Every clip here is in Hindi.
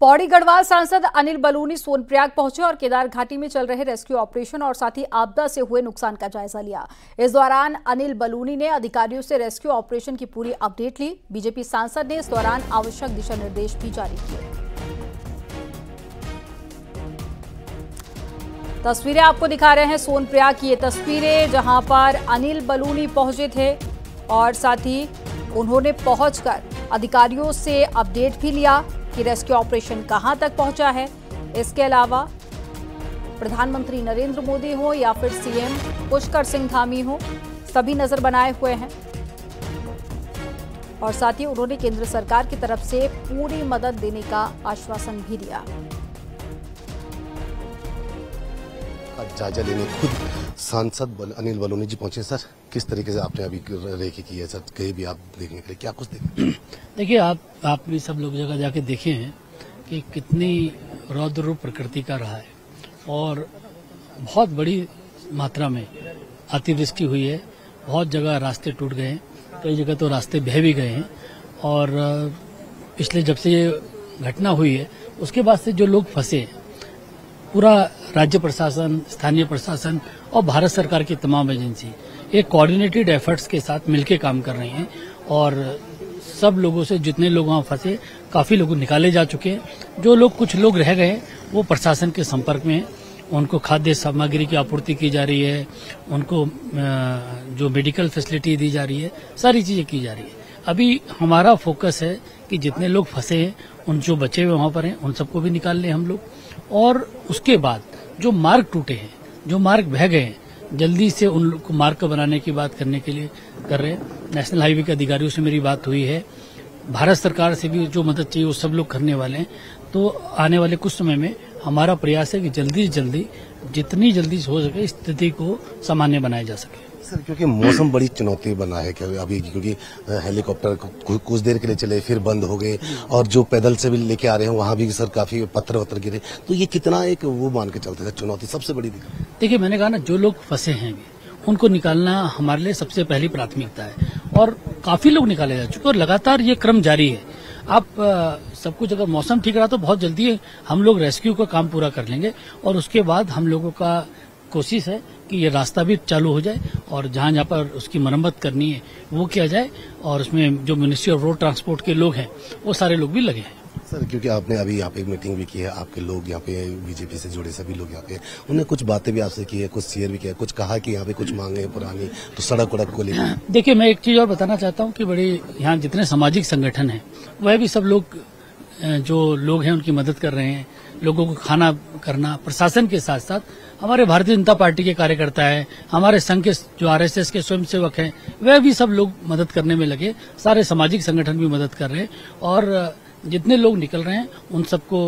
पौड़ी गढ़वाल सांसद अनिल बलूनी सोनप्रयाग पहुंचे और केदार घाटी में चल रहे रेस्क्यू ऑपरेशन और साथ ही आपदा से हुए नुकसान का जायजा लिया। इस दौरान अनिल बलूनी ने अधिकारियों से रेस्क्यू ऑपरेशन की पूरी अपडेट ली। बीजेपी सांसद ने इस दौरान आवश्यक दिशा निर्देश भी जारी किए। तस्वीरें आपको दिखा रहे हैं सोनप्रयाग की। ये तस्वीरें जहां पर अनिल बलूनी पहुंचे थे और साथ ही उन्होंने पहुंचकर अधिकारियों से अपडेट भी लिया कि रेस्क्यू ऑपरेशन कहां तक पहुंचा है। इसके अलावा प्रधानमंत्री नरेंद्र मोदी हो या फिर सीएम पुष्कर सिंह धामी हो, सभी नजर बनाए हुए हैं और साथ ही उन्होंने केंद्र सरकार की तरफ से पूरी मदद देने का आश्वासन भी दिया। जायजा लेने खुद सांसद अनिल बलूनी जी पहुंचे। सर, किस तरीके से आपने अभी रेकी की है? सर, कहीं भी आप देखने के लिए क्या कुछ देखिए, आप भी सब लोग जगह जाके देखे हैं कि कितनी रौद्र रूप प्रकृति का रहा है और बहुत बड़ी मात्रा में अतिवृष्टि हुई है। बहुत जगह रास्ते टूट गए हैं, कई जगह तो रास्ते बह भी गए हैं और पिछले जब से ये घटना हुई है उसके बाद से जो लोग फंसे, पूरा राज्य प्रशासन, स्थानीय प्रशासन और भारत सरकार की तमाम एजेंसी एक कोऑर्डिनेटेड एफर्ट्स के साथ मिलकर काम कर रही हैं और सब लोगों से जितने लोग वहां फंसे, काफी लोग निकाले जा चुके हैं। जो लोग कुछ लोग रह गए वो प्रशासन के संपर्क में हैं। उनको खाद्य सामग्री की आपूर्ति की जा रही है, उनको जो मेडिकल फैसिलिटी दी जा रही है, सारी चीजें की जा रही है। अभी हमारा फोकस है कि जितने लोग फंसे हैं, उन जो बचे हुए वहां पर हैं, उन सबको भी निकाल लें हम लोग। और उसके बाद जो मार्ग टूटे हैं, जो मार्ग बह गए हैं, जल्दी से उन लोग को मार्ग को बनाने की बात करने के लिए कर रहे हैं। नेशनल हाईवे के अधिकारियों से मेरी बात हुई है, भारत सरकार से भी जो मदद चाहिए वो सब लोग करने वाले हैं। तो आने वाले कुछ समय में हमारा प्रयास है कि जल्दी से जल्दी, जितनी जल्दी हो सके, स्थिति को सामान्य बनाया जा सके। सर, क्योंकि मौसम बड़ी चुनौती बना है क्या अभी, क्योंकि हेलीकॉप्टर कुछ देर के लिए चले फिर बंद हो गए और जो पैदल से भी लेके आ रहे हैं वहां भी सर काफी पत्थर वत्थर गिरे, तो ये कितना एक वो मान के चलते थे चुनौती सबसे बड़ी? देखिए, मैंने कहा ना, जो लोग फंसे हैं उनको निकालना हमारे लिए सबसे पहली प्राथमिकता है और काफी लोग निकाले जा चुके और लगातार ये क्रम जारी है। आप सब कुछ, अगर मौसम ठीक रहा तो बहुत जल्दी हम लोग रेस्क्यू का काम पूरा कर लेंगे और उसके बाद हम लोगों का कोशिश है कि ये रास्ता भी चालू हो जाए और जहां जहां पर उसकी मरम्मत करनी है वो किया जाए और उसमें जो मिनिस्ट्री ऑफ रोड ट्रांसपोर्ट के लोग हैं वो सारे लोग भी लगे हैं। सर, क्योंकि आपने अभी यहाँ पे एक मीटिंग भी की है, आपके लोग यहाँ पे बीजेपी से जुड़े सभी लोग यहाँ पे, उन्हें कुछ बातें भी आपसे की है, कुछ शेयर भी किया, कुछ कहा कि यहाँ पे कुछ मांगे पुरानी तो सड़क उड़क को लेकर। देखिए, मैं एक चीज और बताना चाहता हूँ कि बड़ी यहाँ जितने सामाजिक संगठन हैं वह भी सब लोग, जो लोग हैं उनकी मदद कर रहे हैं। लोगों को खाना करना, प्रशासन के साथ साथ हमारे भारतीय जनता पार्टी के कार्यकर्ता है, हमारे संघ के जो आरएसएस के स्वयंसेवक हैं, वह भी सब लोग मदद करने में लगे। सारे सामाजिक संगठन भी मदद कर रहे हैं और जितने लोग निकल रहे हैं उन सबको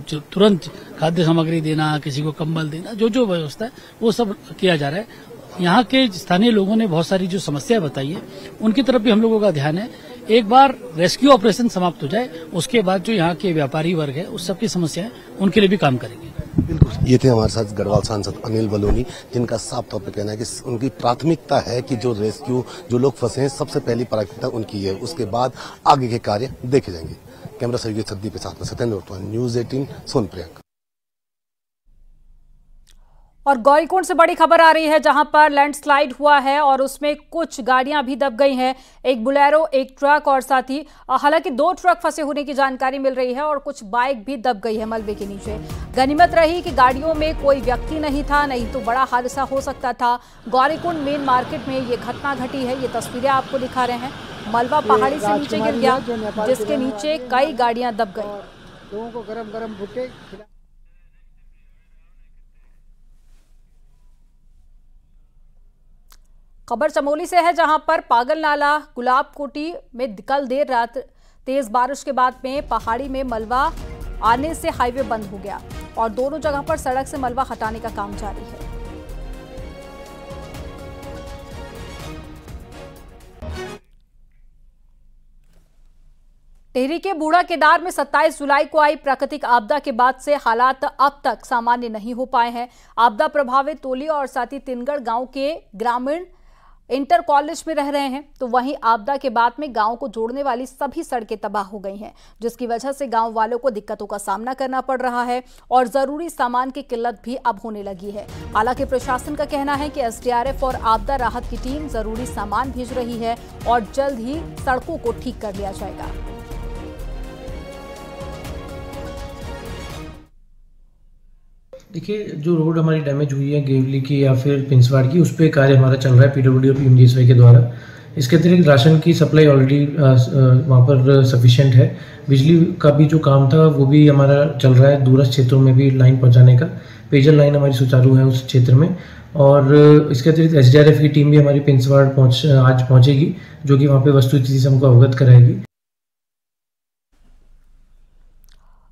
जो तुरंत खाद्य सामग्री देना, किसी को कंबल देना, जो जो व्यवस्था है वो सब किया जा रहा है। यहाँ के स्थानीय लोगों ने बहुत सारी जो समस्या बताई है उनकी तरफ भी हम लोगों का ध्यान है। एक बार रेस्क्यू ऑपरेशन समाप्त हो जाए उसके बाद जो यहाँ के व्यापारी वर्ग है उस सबकी समस्या है, उनके लिए भी काम करेंगे। बिल्कुल, ये थे हमारे साथ गढ़वाल सांसद अनिल बलूनी, जिनका साफ तौर पर कहना है कि उनकी प्राथमिकता है कि जो रेस्क्यू, जो लोग फंसे हैं, सबसे पहली प्राथमिकता उनकी है, उसके बाद आगे के कार्य देखे जाएंगे। कैमरा सहयोगी सद्दी के साथ में सत्येंद्र, न्यूज 18 सोनप्रयाग। और गौरीकुंड से बड़ी खबर आ रही है जहां पर लैंडस्लाइड हुआ है और उसमें कुछ गाड़ियां भी दब गई हैं, एक बुलेरो, एक ट्रक और साथ ही हालांकि 2 ट्रक फंसे होने की जानकारी मिल रही है और कुछ बाइक भी दब गई है मलबे के नीचे। गनीमत रही कि गाड़ियों में कोई व्यक्ति नहीं था, नहीं तो बड़ा हादसा हो सकता था। गौरीकुंड मेन मार्केट में ये घटना घटी है। ये तस्वीरें आपको दिखा रहे हैं। मलबा पहाड़ी से नीचे गिर गया जिसके नीचे कई गाड़ियां दब गई। लोगों को गरम गरम भुट्टे। खबर चमोली से है जहां पर पागल नाला गुलाब कोटी में कल देर रात तेज बारिश के बाद में पहाड़ी में मलबा आने से हाईवे बंद हो गया और दोनों जगह पर सड़क से मलबा हटाने का काम जारी है। टिहरी के बूढ़ा केदार में 27 जुलाई को आई प्राकृतिक आपदा के बाद से हालात अब तक सामान्य नहीं हो पाए हैं। आपदा प्रभावित टोली और साथ ही तिनगढ़ गांव के ग्रामीण इंटर कॉलेज में रह रहे हैं, तो वहीं आपदा के बाद में गांव को जोड़ने वाली सभी सड़कें तबाह हो गई हैं, जिसकी वजह से गांव वालों को दिक्कतों का सामना करना पड़ रहा है और जरूरी सामान की किल्लत भी अब होने लगी है। हालांकि प्रशासन का कहना है कि एसडीआरएफ और आपदा राहत की टीम जरूरी सामान भेज रही है और जल्द ही सड़कों को ठीक कर लिया जाएगा। देखिए, जो रोड हमारी डैमेज हुई है गेवली की या फिर पिंसवाड़ की, उस पर कार्य हमारा चल रहा है पीडब्ल्यूडी और पीएमजीएसवाई के द्वारा। इसके अतिरिक्त राशन की सप्लाई ऑलरेडी वहाँ पर सफिशिएंट है। बिजली का भी जो काम था वो भी हमारा चल रहा है, दूरस्थ क्षेत्रों में भी लाइन पहुँचाने का। पेयजल लाइन हमारी सुचारू है उस क्षेत्र में। और इसके अतिरिक्त एसडीआरएफ की टीम भी हमारी पिंसवाड़ आज पहुँचेगी, जो कि वहाँ पर वस्तुस्थिति से हमको अवगत कराएगी।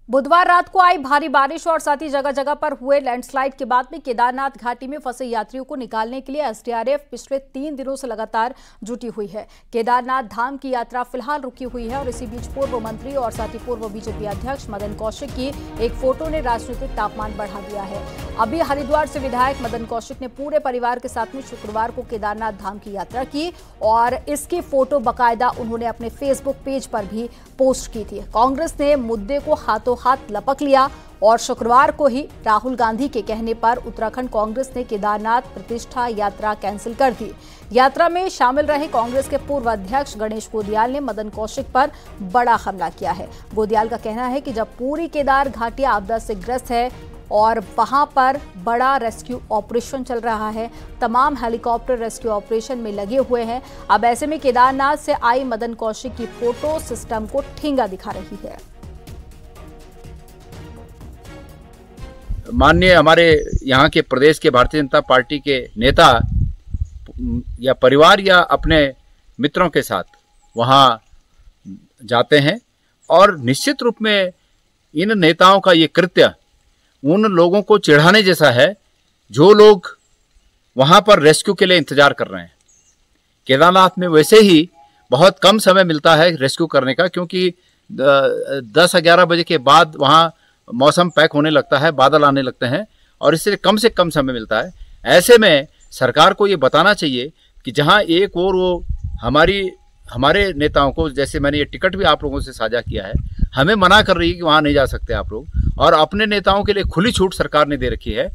बुधवार रात को आई भारी बारिश और साथ ही जगह जगह पर हुए लैंडस्लाइड के बाद में केदारनाथ घाटी में फंसे यात्रियों को निकालने के लिए एसडीआरएफ पिछले 3 दिनों से लगातार जुटी हुई है। केदारनाथ धाम की यात्रा फिलहाल रुकी हुई है और इसी बीच पूर्व मंत्री और साथ ही पूर्व बीजेपी अध्यक्ष मदन कौशिक की एक फोटो ने राजनीतिक तापमान बढ़ा दिया है। अभी हरिद्वार से विधायक मदन कौशिक ने पूरे परिवार के साथ में शुक्रवार को केदारनाथ धाम की यात्रा की और इसकी फोटो बाकायदा उन्होंने अपने फेसबुक पेज पर भी पोस्ट की थी। कांग्रेस ने मुद्दे को हाथों हाथ लपक लिया और शुक्रवार को ही राहुल गांधी के कहने पर उत्तराखंड कांग्रेस ने केदारनाथ प्रतिष्ठा यात्रा कैंसिल कर दी। यात्रा में शामिल रहे कांग्रेस के पूर्व अध्यक्ष गणेश गोदियाल ने मदन कौशिक पर बड़ा हमला किया है। गोदियाल का कहना है कि जब पूरी केदार घाटी आपदा से ग्रस्त है और वहां पर बड़ा रेस्क्यू ऑपरेशन चल रहा है, तमाम हेलीकॉप्टर रेस्क्यू ऑपरेशन में लगे हुए हैं, अब ऐसे में केदारनाथ से आई मदन कौशिक की फोटो सिस्टम को ठेंगा दिखा रही है। माननीय हमारे यहाँ के प्रदेश के भारतीय जनता पार्टी के नेता या परिवार या अपने मित्रों के साथ वहाँ जाते हैं और निश्चित रूप में इन नेताओं का ये कृत्य उन लोगों को चिढ़ाने जैसा है जो लोग वहाँ पर रेस्क्यू के लिए इंतजार कर रहे हैं। केदारनाथ में वैसे ही बहुत कम समय मिलता है रेस्क्यू करने का, क्योंकि 10-11 बजे के बाद वहाँ मौसम पैक होने लगता है, बादल आने लगते हैं और इससे कम से कम समय मिलता है। ऐसे में सरकार को ये बताना चाहिए कि जहाँ एक और वो हमारे नेताओं को, जैसे मैंने ये टिकट भी आप लोगों से साझा किया है, हमें मना कर रही है कि वहाँ नहीं जा सकते आप लोग, और अपने नेताओं के लिए खुली छूट सरकार ने दे रखी है।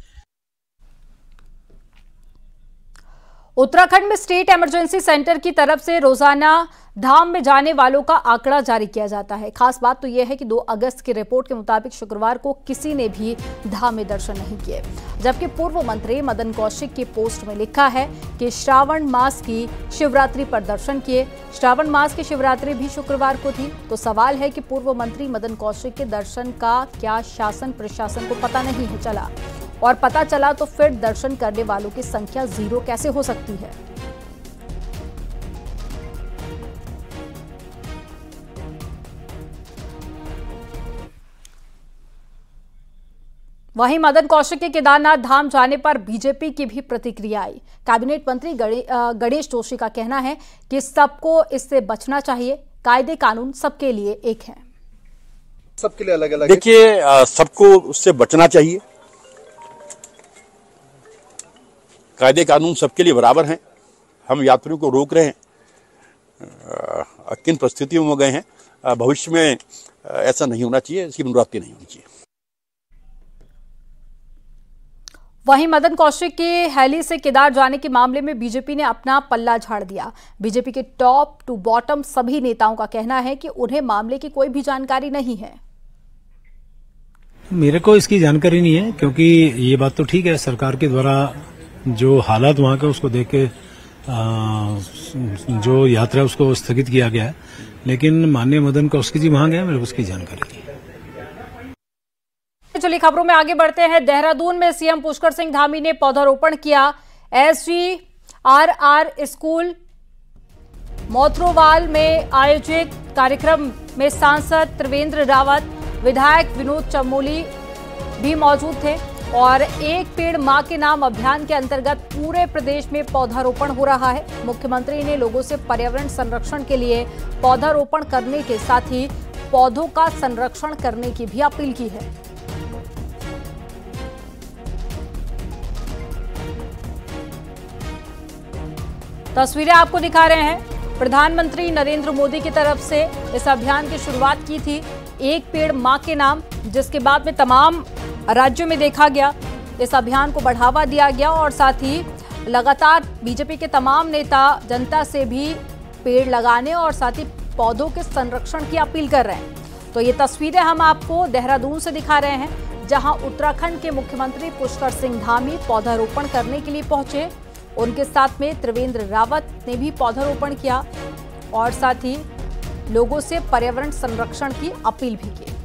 उत्तराखंड में स्टेट इमरजेंसी सेंटर की तरफ से रोजाना धाम में जाने वालों का आंकड़ा जारी किया जाता है। खास बात तो यह है कि 2 अगस्त की रिपोर्ट के मुताबिक शुक्रवार को किसी ने भी धाम में दर्शन नहीं किए, जबकि पूर्व मंत्री मदन कौशिक की पोस्ट में लिखा है कि श्रावण मास की शिवरात्रि पर दर्शन किए। श्रावण मास की शिवरात्रि भी शुक्रवार को थी, तो सवाल है कि पूर्व मंत्री मदन कौशिक के दर्शन का क्या शासन प्रशासन को पता नहीं है चला, और पता चला तो फिर दर्शन करने वालों की संख्या 0 कैसे हो सकती है। वहीं मदन कौशिक के केदारनाथ धाम जाने पर बीजेपी की भी प्रतिक्रिया आई। कैबिनेट मंत्री गणेश जोशी का कहना है कि सबको इससे बचना चाहिए, कायदे कानून सबके लिए एक है। सबके लिए अलग अलग। देखिए, सबको उससे बचना चाहिए, कायदे कानून सबके लिए बराबर हैं। हम यात्रियों को रोक रहे हैं, किन परिस्थितियों में गए हैं, भविष्य में ऐसा नहीं होना चाहिए, इसकी पुनरावृत्ति नहीं होनी चाहिए। वहीं मदन कौशिक की हेली से केदार जाने के मामले में बीजेपी ने अपना पल्ला झाड़ दिया। बीजेपी के टॉप टू बॉटम सभी नेताओं का कहना है कि उन्हें मामले की कोई भी जानकारी नहीं है। मेरे को इसकी जानकारी नहीं है, क्योंकि ये बात तो ठीक है, सरकार के द्वारा जो हालात वहां के उसको देख के जो यात्रा उसको स्थगित किया गया है, लेकिन माननीय मदन कौशिक जी वहां गए, मेरे को उसकी जानकारी नहीं। चलिए खबरों में आगे बढ़ते हैं। देहरादून में सीएम पुष्कर सिंह धामी ने पौधारोपण किया। SGRR स्कूल मोथरोवाल में आयोजित कार्यक्रम में सांसद त्रिवेंद्र रावत, विधायक विनोद चमोली भी मौजूद थे और एक पेड़ मां के नाम अभियान के अंतर्गत पूरे प्रदेश में पौधारोपण हो रहा है। मुख्यमंत्री ने लोगों से पर्यावरण संरक्षण के लिए पौधारोपण करने के साथ ही पौधों का संरक्षण करने की भी अपील की है। तस्वीरें आपको दिखा रहे हैं। प्रधानमंत्री नरेंद्र मोदी की तरफ से इस अभियान की शुरुआत की थी, एक पेड़ मां के नाम, जिसके बाद में तमाम राज्यों में देखा गया, इस अभियान को बढ़ावा दिया गया और साथ ही लगातार बीजेपी के तमाम नेता जनता से भी पेड़ लगाने और साथ ही पौधों के संरक्षण की अपील कर रहे हैं। तो ये तस्वीरें हम आपको देहरादून से दिखा रहे हैं, जहां उत्तराखंड के मुख्यमंत्री पुष्कर सिंह धामी पौधारोपण करने के लिए पहुंचे। उनके साथ में त्रिवेंद्र रावत ने भी पौधारोपण किया और साथ ही लोगों से पर्यावरण संरक्षण की अपील भी की।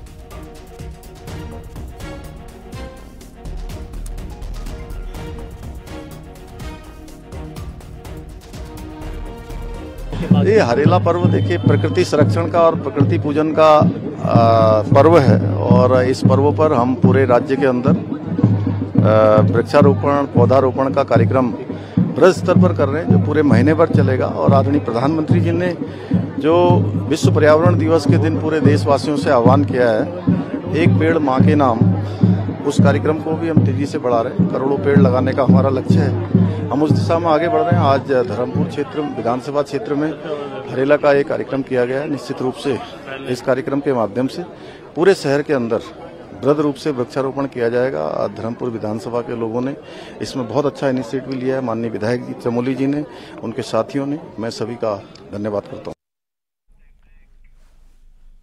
ये हरेला पर्व देखिए प्रकृति संरक्षण का और प्रकृति पूजन का पर्व है और इस पर्व पर हम पूरे राज्य के अंदर वृक्षारोपण पौधारोपण का कार्यक्रम बृहद स्तर पर कर रहे हैं, जो पूरे महीने भर चलेगा। और आदरणीय प्रधानमंत्री जी ने जो विश्व पर्यावरण दिवस के दिन पूरे देशवासियों से आह्वान किया है, एक पेड़ मां के नाम, उस कार्यक्रम को भी हम तेजी से बढ़ा रहे हैं। करोड़ों पेड़ लगाने का हमारा लक्ष्य है, हम उस दिशा में आगे बढ़ रहे हैं। आज धर्मपुर क्षेत्र विधानसभा क्षेत्र में हरेला का एक कार्यक्रम किया गया है। निश्चित रूप से इस कार्यक्रम के माध्यम से पूरे शहर के अंदर बृहद रूप से वृक्षारोपण किया जाएगा। धर्मपुर विधानसभा के लोगों ने इसमें बहुत अच्छा इनिशिएटिव लिया है, माननीय विधायक जी चमोली जी ने, उनके साथियों ने, मैं सभी का धन्यवाद करता हूँ।